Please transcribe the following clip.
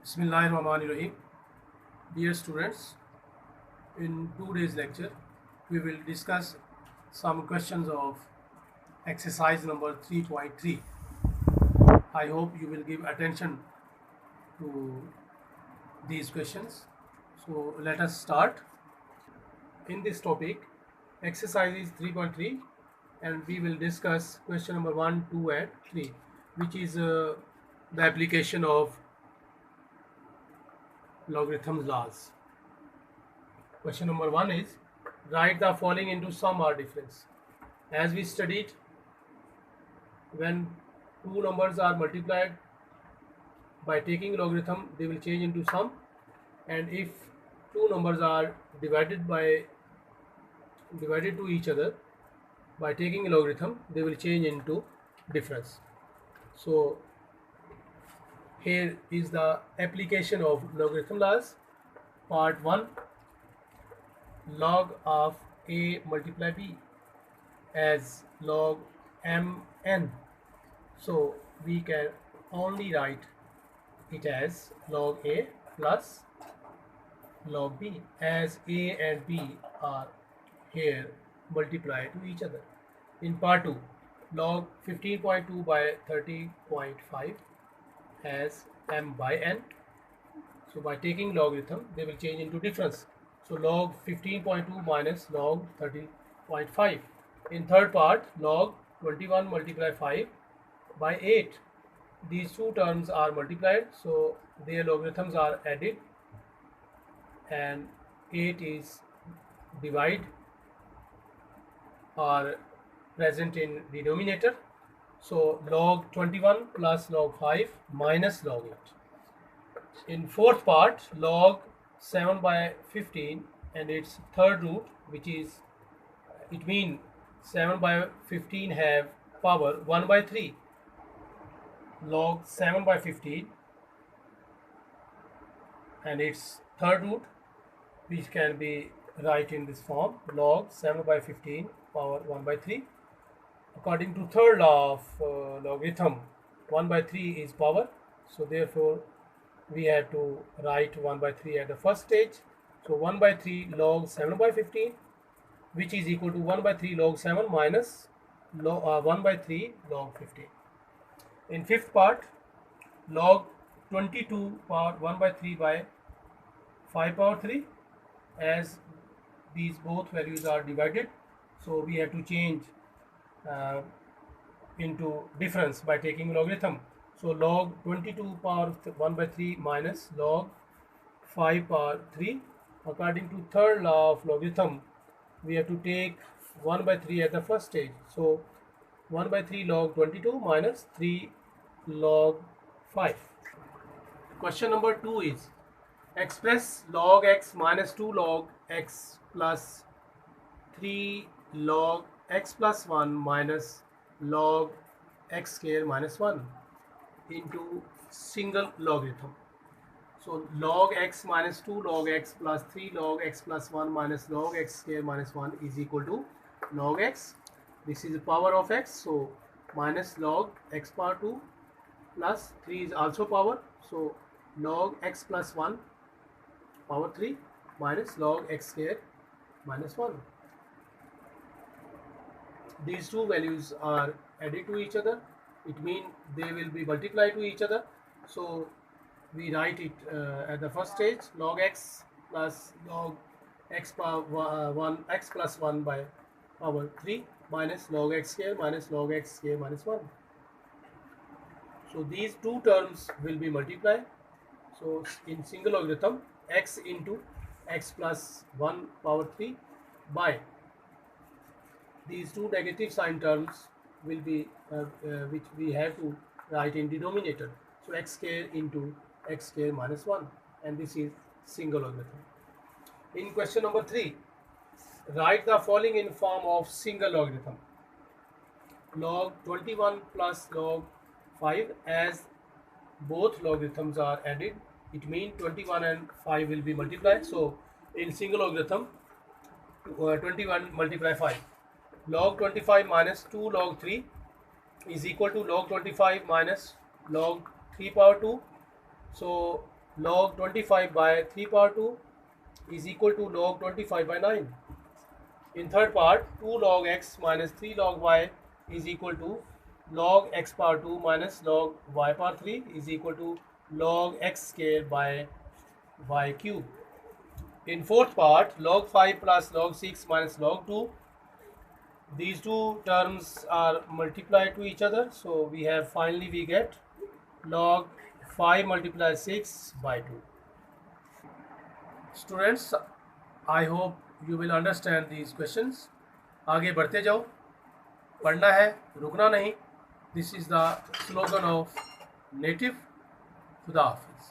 Bismillahirrahmanirrahim. Dear students, in today's lecture, we will discuss some questions of exercise number 3.3. I hope you will give attention to these questions. So let us start. In this topic, exercise is 3.3 and we will discuss question number 1, 2 and 3, which is the application of logarithm laws. Question number 1 is write the following into sum or difference. As we studied, when two numbers are multiplied by taking logarithm, they will change into sum, and if two numbers are divided to each other by taking a logarithm, they will change into difference. So here is the application of logarithm laws. Part 1, log of a multiply b as log mn. So we can only write it as log a plus log b, as a and b are here multiplied to each other. In part 2, log 15.2 by 30.5 as m by n. So by taking logarithm, they will change into difference. So log 15.2 minus log 30.5. In third part, log 21 multiply 5 by 8. These two terms are multiplied, so their logarithms are added, and 8 is divide or present in denominator. So log 21 plus log 5 minus log 8. In fourth part, log 7 by 15 and its third root, which is, it means 7 by 15 have power 1 by 3. Log 7 by 15 and its third root, which can be write in this form, log 7 by 15 power 1 by 3. According to third law of logarithm, 1 by 3 is power, so therefore we have to write 1 by 3 at the first stage. So 1 by 3 log 7 by 15, which is equal to 1 by 3 log 7 minus 1 by 3 log 15. In fifth part, log 22 power 1 by 3 by 5 power 3, as these both values are divided, so we have to change into difference by taking logarithm. So log 22 power 1 by 3 minus log 5 power 3. According to third law of logarithm, we have to take 1 by 3 at the first stage. So 1 by 3 log 22 minus 3 log 5. Question number 2 is express log x minus 2 log x plus 3 log x plus 1 minus log x square minus 1 into single logarithm. So log x minus 2 log x plus 3 log x plus 1 minus log x square minus 1 is equal to log x. This is the power of x, so minus log x power 2 plus 3 is also power, so log x plus 1 power 3 minus log x square minus 1. These two values are added to each other, it means they will be multiplied to each other, so we write it at the first stage, log x plus log x power 1 x plus 1 by power 3 minus log x square minus log x square minus 1. So these two terms will be multiplied. So in single logarithm, x into x plus 1 power 3 by these two negative sign terms will be which we have to write in denominator. So x square into x square minus 1, and this is single logarithm. In question number 3, write the following in form of single logarithm. Log 21 plus log 5, as both logarithms are added, it means 21 and 5 will be multiplied. So in single logarithm, 21 multiply 5. Log 25 minus 2 log 3 is equal to log 25 minus log 3 power 2. So log 25 by 3 power 2 is equal to log 25 by 9. In third part, 2 log x minus 3 log y is equal to log x power 2 minus log y power 3 is equal to log x square by y cube. In fourth part, log 5 plus log 6 minus log 2, these two terms are multiplied to each other, so we have finally we get log 5 multiplied 6 by 2. Students, I hope you will understand these questions. आगे बढ़ते जाओ, पढ़ना है, रुकना नहीं. This is the slogan of native. खुदा हाफिज.